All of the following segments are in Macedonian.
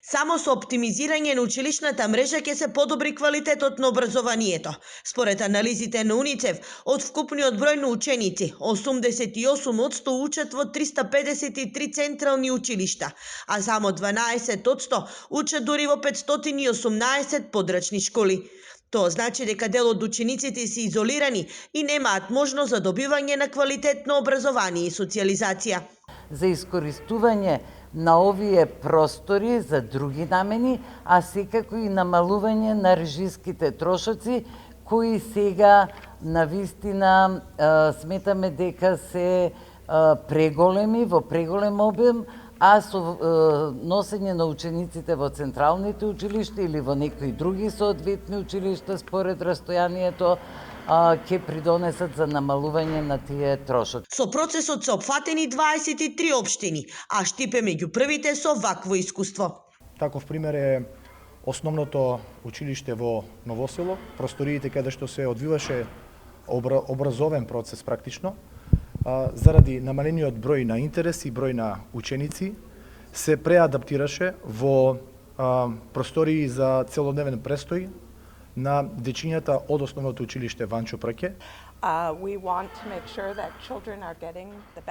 Само со оптимизирање на училишната мрежа ќе се подобри квалитетот на образованието. Според анализите на УНИЦЕФ, од вкупниот број на ученици, 88% учат во 353 централни училишта, а само 12% учат дури во 518 подрачни школи. Тоа значи дека дел од учениците се изолирани и немаат можност за добивање на квалитетно образование и социализација. За искористување на овие простори за други намени, а секако и намалување на режиските трошоци, кои сега навистина сметаме дека се преголеми, во преголем обем, а со носење на учениците во централните училишта или во некои други соодветни училишта според растојанието, ќе придонесат за намалување на тие трошоци. Со процесот се опфатени 23 општини, а Штип е меѓу првите со вакво искуство. Таков пример е основното училиште во Новосело, просториите каде што се одвиваше образовен процес практично, заради намалениот број на интерес и број на ученици, се преадаптираше во простории за целодневен престој на дечињата од основното училиште Ванчо Праке.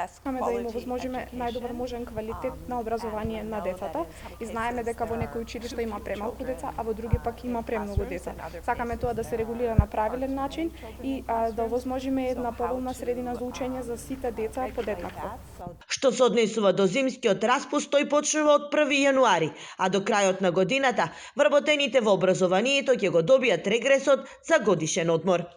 Сакаме да им овозможиме најдобар можен квалитет на образование на децата и знаеме дека во некои училишта има премалку деца, а во други пак има премногу деца. Сакаме тоа да се регулира на правилен начин и да овозможиме една поволна средина за учење за сите деца подеднакво. Што се однесува до зимскиот распуст, тој почнува од 1 јануари, а до крајот на годината вработените во образованието ќе го добијат регресот за годишен одмор.